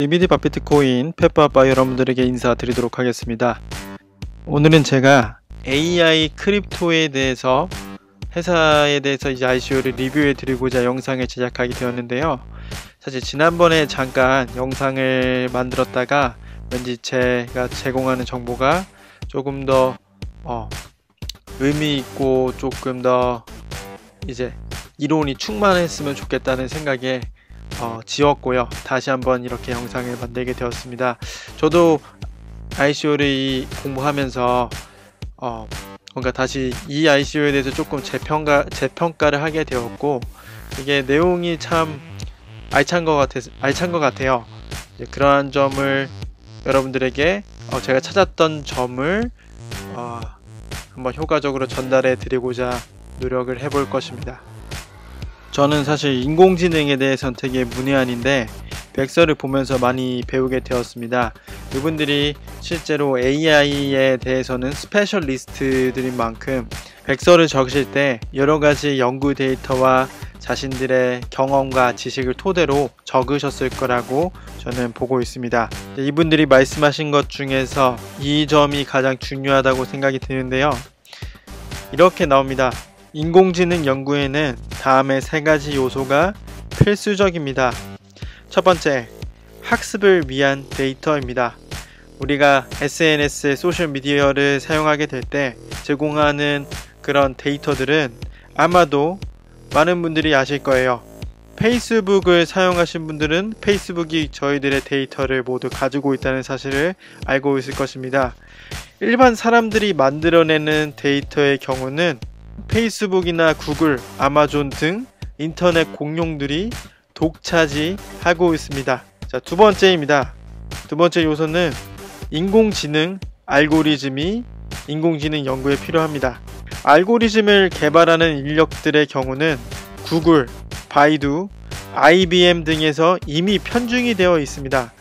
리미디바 비트코인 페퍼아빠 여러분들에게 인사드리도록 하겠습니다. 오늘은 제가 AI 크립토에 대해서 회사에 대해서 이제 ICO를 리뷰해 드리고자 영상을 제작하게 되었는데요. 사실 지난번에 잠깐 영상을 만들었다가 왠지 제가 제공하는 정보가 조금 더 의미 있고 조금 더 이제 이론이 충만했으면 좋겠다는 생각에 지웠고요. 다시 한번 이렇게 영상을 만들게 되었습니다. 저도 ICO를 공부하면서 뭔가 다시 이 ICO에 대해서 조금 재평가를 하게 되었고, 이게 내용이 참 알찬 것 같아요. 그러한 점을 여러분들에게 제가 찾았던 점을 한번 효과적으로 전달해 드리고자 노력을 해볼 것입니다. 저는 사실 인공지능에 대해서는 되게 문외한인데 백서를 보면서 많이 배우게 되었습니다. 이분들이 실제로 AI에 대해서는 스페셜리스트들인 만큼 백서를 적으실 때 여러가지 연구 데이터와 자신들의 경험과 지식을 토대로 적으셨을 거라고 저는 보고 있습니다. 이분들이 말씀하신 것 중에서 이 점이 가장 중요하다고 생각이 드는데요. 이렇게 나옵니다. 인공지능 연구에는 다음의 세 가지 요소가 필수적입니다. 첫 번째, 학습을 위한 데이터입니다. 우리가 SNS, 소셜미디어를 사용하게 될 때 제공하는 그런 데이터들은 아마도 많은 분들이 아실 거예요. 페이스북을 사용하신 분들은 페이스북이 저희들의 데이터를 모두 가지고 있다는 사실을 알고 있을 것입니다. 일반 사람들이 만들어내는 데이터의 경우는 페이스북이나 구글, 아마존 등 인터넷 공룡들이 독차지하고 있습니다. 자, 두 번째입니다. 두 번째 요소는 인공지능 알고리즘이 인공지능 연구에 필요합니다. 알고리즘을 개발하는 인력들의 경우는 구글, 바이두, IBM 등에서 이미 편중이 되어 있습니다.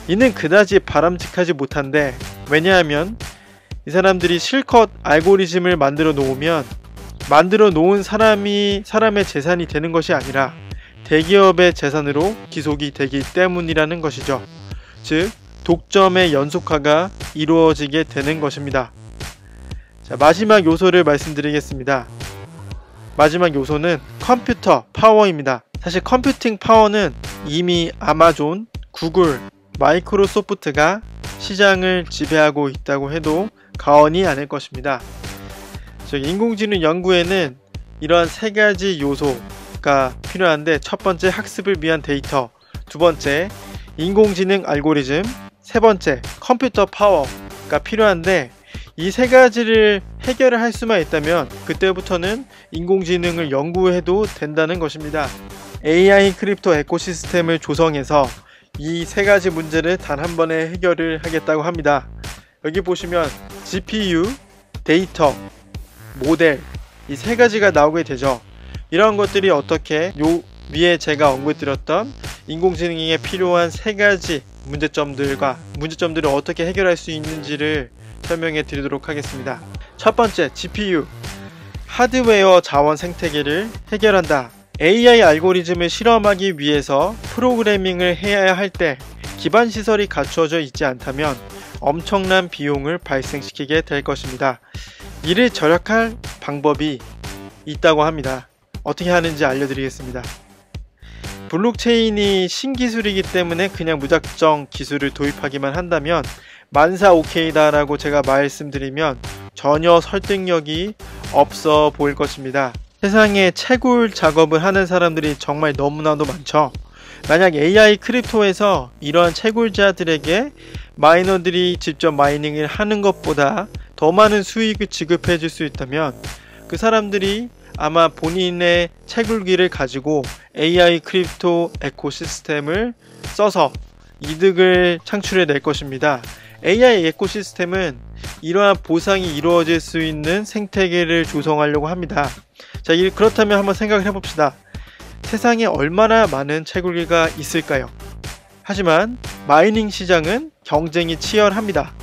이는 그다지 바람직하지 못한데, 왜냐하면 이 사람들이 실컷 알고리즘을 만들어 놓으면 만들어 놓은 사람의 재산이 되는 것이 아니라 대기업의 재산으로 기속이 되기 때문이라는 것이죠. 즉, 독점의 연속화가 이루어지게 되는 것입니다. 자, 마지막 요소를 말씀드리겠습니다. 마지막 요소는 컴퓨터 파워입니다. 사실 컴퓨팅 파워는 이미 아마존, 구글, 마이크로소프트가 시장을 지배하고 있다고 해도 과언이 아닐 것입니다. 인공지능 연구에는 이러한 세 가지 요소가 필요한데, 첫 번째 학습을 위한 데이터, 두 번째 인공지능 알고리즘, 세 번째 컴퓨터 파워가 필요한데, 이 세 가지를 해결을 할 수만 있다면 그때부터는 인공지능을 연구해도 된다는 것입니다. AI 크립토 에코시스템을 조성해서 이 세 가지 문제를 단 한 번에 해결을 하겠다고 합니다. 여기 보시면 GPU, 데이터, 모델, 이 세 가지가 나오게 되죠. 이런 것들이 어떻게 위에 제가 언급드렸던 인공지능에 필요한 세 가지 문제점들을 어떻게 해결할 수 있는지를 설명해 드리도록 하겠습니다. 첫 번째, GPU, 하드웨어 자원 생태계를 해결한다. AI 알고리즘을 실험하기 위해서 프로그래밍을 해야 할 때 기반 시설이 갖추어져 있지 않다면 엄청난 비용을 발생시키게 될 것입니다. 이를 절약할 방법이 있다고 합니다. 어떻게 하는지 알려드리겠습니다. 블록체인이 신기술이기 때문에 그냥 무작정 기술을 도입하기만 한다면 만사 오케이다 라고 제가 말씀드리면 전혀 설득력이 없어 보일 것입니다. 세상에 채굴 작업을 하는 사람들이 정말 너무나도 많죠. 만약 AI 크립토에서 이러한 채굴자들에게 마이너들이 직접 마이닝을 하는 것보다 더 많은 수익을 지급해 줄 수 있다면 그 사람들이 아마 본인의 채굴기를 가지고 AI 크립토 에코시스템을 써서 이득을 창출해 낼 것입니다. AI 에코시스템은 이러한 보상이 이루어질 수 있는 생태계를 조성하려고 합니다. 자, 그렇다면 한번 생각을 해봅시다. 세상에 얼마나 많은 채굴기가 있을까요? 하지만 마이닝 시장은 경쟁이 치열합니다.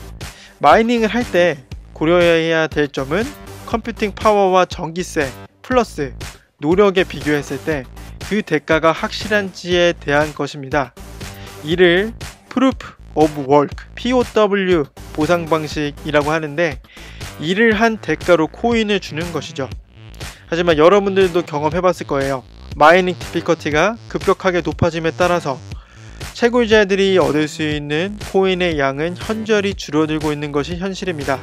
마이닝을 할 때 고려해야 될 점은 컴퓨팅 파워와 전기세 플러스 노력에 비교했을 때 그 대가가 확실한지에 대한 것입니다. 이를 Proof of Work, POW 보상 방식이라고 하는데, 일을 한 대가로 코인을 주는 것이죠. 하지만 여러분들도 경험해 봤을 거예요. 마이닝 디피커티가 급격하게 높아짐에 따라서 채굴자들이 얻을 수 있는 코인의 양은 현저히 줄어들고 있는 것이 현실입니다.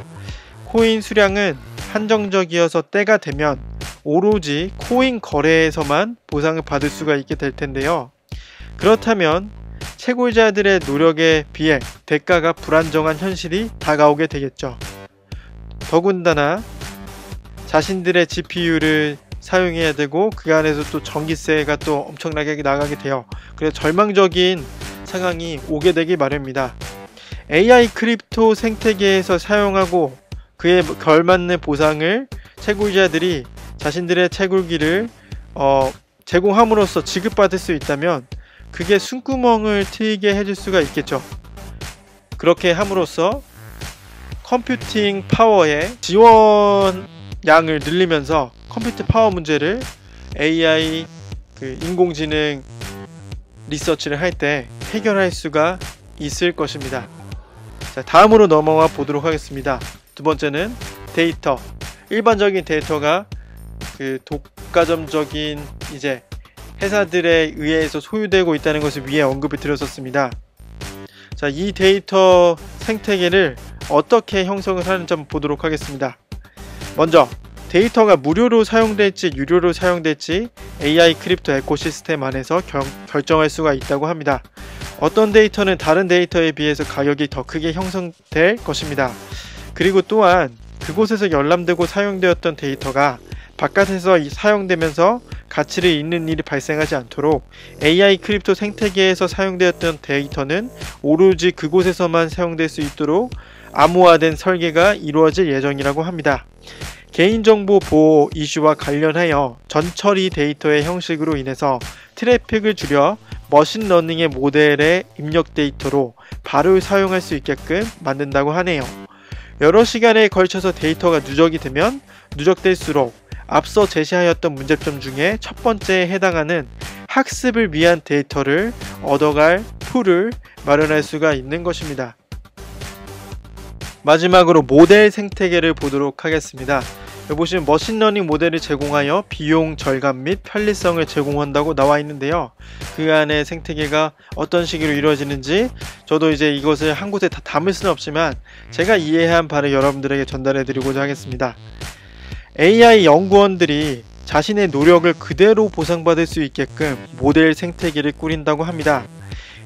코인 수량은 한정적이어서 때가 되면 오로지 코인 거래에서만 보상을 받을 수가 있게 될 텐데요. 그렇다면 채굴자들의 노력에 비해 대가가 불안정한 현실이 다가오게 되겠죠. 더군다나 자신들의 GPU를 사용해야 되고 그 안에서 또 전기세가 또 엄청나게 나가게 돼요. 그래서 절망적인 상황이 오게 되기 마련입니다. AI 크립토 생태계에서 사용하고 그에 걸맞는 보상을 채굴자들이 자신들의 채굴기를 제공함으로써 지급받을 수 있다면 그게 숨구멍을 트이게 해줄 수가 있겠죠. 그렇게 함으로써 컴퓨팅 파워의 지원량을 늘리면서 컴퓨터 파워 문제를 AI 인공지능 리서치를 할 때 해결할 수가 있을 것입니다. 자, 다음으로 넘어가 보도록 하겠습니다. 두 번째는 데이터. 일반적인 데이터가 독과점적인 이제 회사들에 의해서 소유되고 있다는 것을 위에 언급을 드렸었습니다. 자, 이 데이터 생태계를 어떻게 형성을 하는지 한번 보도록 하겠습니다. 먼저 데이터가 무료로 사용될지 유료로 사용될지 AI 크립토 에코시스템 안에서 결정할 수가 있다고 합니다. 어떤 데이터는 다른 데이터에 비해서 가격이 더 크게 형성될 것입니다. 그리고 또한 그곳에서 열람되고 사용되었던 데이터가 바깥에서 사용되면서 가치를 잃는 일이 발생하지 않도록 AI 크립토 생태계에서 사용되었던 데이터는 오로지 그곳에서만 사용될 수 있도록 암호화된 설계가 이루어질 예정이라고 합니다. 개인정보 보호 이슈와 관련하여 전처리 데이터의 형식으로 인해서 트래픽을 줄여 머신러닝의 모델의 입력 데이터로 바로 사용할 수 있게끔 만든다고 하네요. 여러 시간에 걸쳐서 데이터가 누적이 되면 누적될수록 앞서 제시하였던 문제점 중에 첫 번째에 해당하는 학습을 위한 데이터를 얻어갈 풀을 마련할 수가 있는 것입니다. 마지막으로 모델 생태계를 보도록 하겠습니다. 여기 보시면 머신러닝 모델을 제공하여 비용 절감 및 편리성을 제공한다고 나와 있는데요. 그 안에 생태계가 어떤 식으로 이루어지는지 저도 이제 이것을 한 곳에 다 담을 수는 없지만 제가 이해한 바를 여러분들에게 전달해 드리고자 하겠습니다. AI 연구원들이 자신의 노력을 그대로 보상받을 수 있게끔 모델 생태계를 꾸린다고 합니다.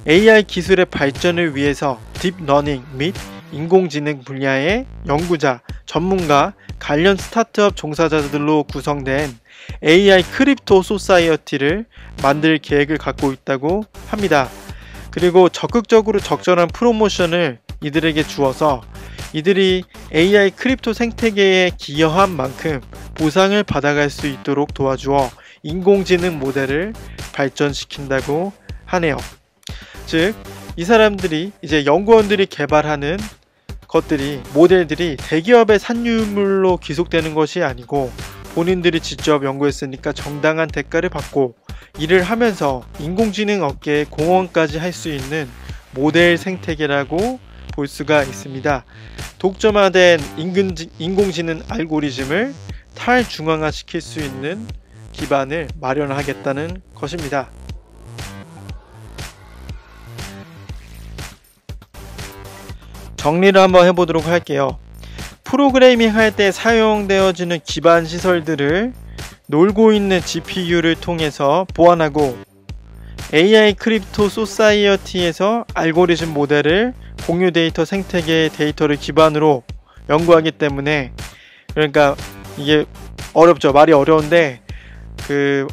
AI 기술의 발전을 위해서 딥러닝 및 인공지능 분야의 연구자, 전문가, 관련 스타트업 종사자들로 구성된 AI 크립토 소사이어티를 만들 계획을 갖고 있다고 합니다. 그리고 적극적으로 적절한 프로모션을 이들에게 주어서 이들이 AI 크립토 생태계에 기여한 만큼 보상을 받아갈 수 있도록 도와주어 인공지능 모델을 발전시킨다고 하네요. 즉, 이 사람들이 이제 연구원들이 개발하는 것들이 모델들이 대기업의 산유물로 귀속되는 것이 아니고 본인들이 직접 연구했으니까 정당한 대가를 받고 일을 하면서 인공지능 업계의 공헌까지 할 수 있는 모델 생태계라고 볼 수가 있습니다. 독점화된 인공지능 알고리즘을 탈중앙화 시킬 수 있는 기반을 마련하겠다는 것입니다. 정리를 한번 해보도록 할게요. 프로그래밍 할 때 사용되어지는 기반 시설들을 놀고 있는 GPU를 통해서 보완하고 AI 크립토 소사이어티에서 알고리즘 모델을 공유 데이터 생태계의 데이터를 기반으로 연구하기 때문에, 그러니까 이게 어렵죠. 말이 어려운데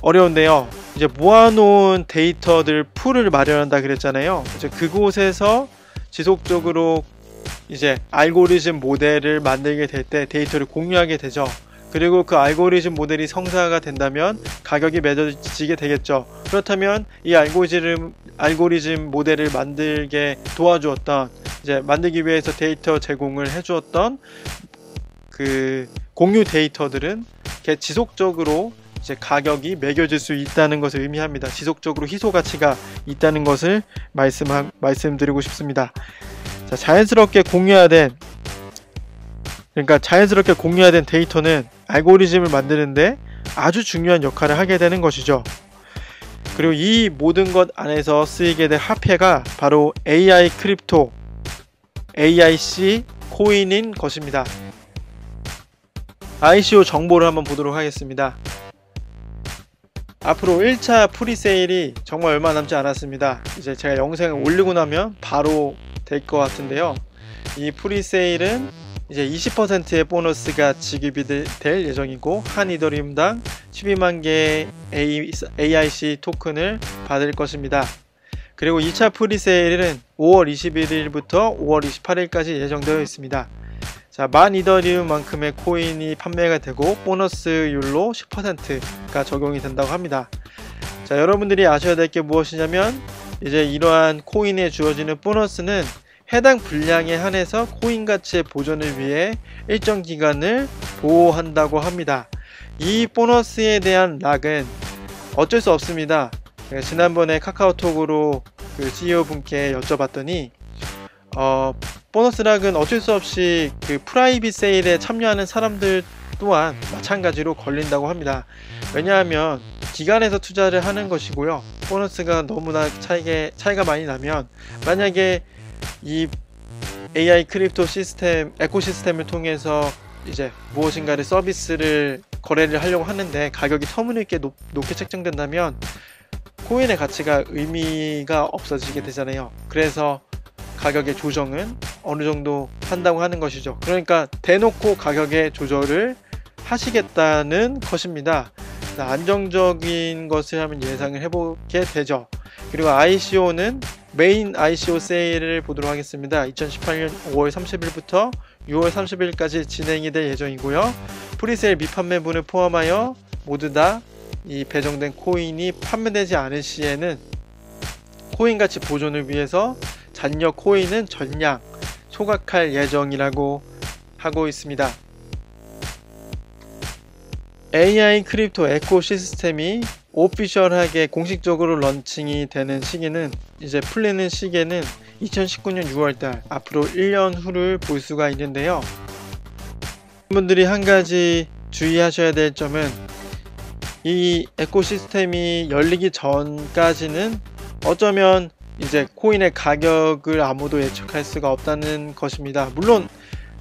어려운데요. 이제 모아놓은 데이터들 풀을 마련한다 그랬잖아요. 이제 그곳에서 지속적으로 이제 알고리즘 모델을 만들게 될 때 데이터를 공유하게 되죠. 그리고 그 알고리즘 모델이 성사가 된다면 가격이 매겨지게 되겠죠. 그렇다면 이 알고리즘 모델을 만들게 도와주었던, 이제 만들기 위해서 데이터 제공을 해주었던 그 공유 데이터들은 지속적으로 이제 가격이 매겨질 수 있다는 것을 의미합니다. 지속적으로 희소 가치가 있다는 것을 말씀드리고 싶습니다. 자, 자연스럽게 공유화된 데이터는 알고리즘을 만드는데 아주 중요한 역할을 하게 되는 것이죠. 그리고 이 모든 것 안에서 쓰이게 될 화폐가 바로 AI 크립토, AIC 코인인 것입니다. ICO 정보를 한번 보도록 하겠습니다. 앞으로 1차 프리세일이 정말 얼마 남지 않았습니다. 이제 제가 영상을 올리고 나면 바로 될 것 같은데요. 이 프리세일은 이제 20%의 보너스가 지급이 될 예정이고, 한 이더리움당 12만 개의 AIC 토큰을 받을 것입니다. 그리고 2차 프리세일은 5월 21일부터 5월 28일까지 예정되어 있습니다. 자, 10,000 이더리움만큼의 코인이 판매가 되고 보너스율로 10%가 적용이 된다고 합니다. 자, 여러분들이 아셔야 될 게 무엇이냐면, 이제 이러한 코인에 주어지는 보너스는 해당 분량에 한해서 코인 가치의 보존을 위해 일정 기간을 보호한다고 합니다. 이 보너스에 대한 락은 어쩔 수 없습니다. 지난번에 카카오톡으로 그 CEO 분께 여쭤봤더니 보너스 락은 어쩔 수 없이 그 프라이빗 세일에 참여하는 사람들 또한 마찬가지로 걸린다고 합니다. 왜냐하면 기간에서 투자를 하는 것이고요, 보너스가 너무나 차이가 많이 나면, 만약에 이 AI 크립토 시스템, 에코시스템을 통해서 이제 무엇인가를 서비스를 거래를 하려고 하는데 가격이 터무니없게 높게 책정된다면 코인의 가치가 의미가 없어지게 되잖아요. 그래서 가격의 조정은 어느 정도 한다고 하는 것이죠. 그러니까 대놓고 가격의 조절을 하시겠다는 것입니다. 안정적인 것을 한번 예상을 해보게 되죠. 그리고 ICO는 메인 ICO 세일을 보도록 하겠습니다. 2018년 5월 30일부터 6월 30일까지 진행이 될 예정이고요. 프리세일 미판매분을 포함하여 모두 다 이 배정된 코인이 판매되지 않을 시에는 코인 가치 보존을 위해서 잔여 코인은 전량 소각할 예정이라고 하고 있습니다. AI 크립토 에코시스템이 오피셜하게 공식적으로 런칭이 되는 시기는, 이제 풀리는 시기는 2019년 6월달, 앞으로 1년 후를 볼 수가 있는데요. 여러분들이 한 가지 주의하셔야 될 점은, 이 에코시스템이 열리기 전까지는 어쩌면 이제 코인의 가격을 아무도 예측할 수가 없다는 것입니다. 물론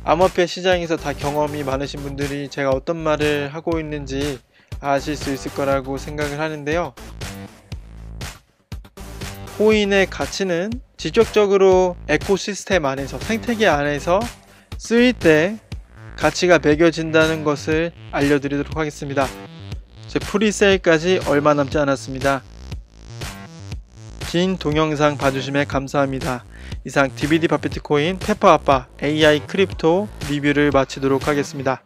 암호화폐 시장에서 다 경험이 많으신 분들이 제가 어떤 말을 하고 있는지 아실 수 있을 거라고 생각을 하는데요. 코인의 가치는 직접적으로 에코시스템 안에서, 생태계 안에서 쓰일 때 가치가 매겨진다는 것을 알려드리도록 하겠습니다. 제 프리세일까지 얼마 남지 않았습니다. 긴 동영상 봐주심에 감사합니다. 이상 DVD 바피트코인 페퍼아빠 AI 크립토 리뷰를 마치도록 하겠습니다.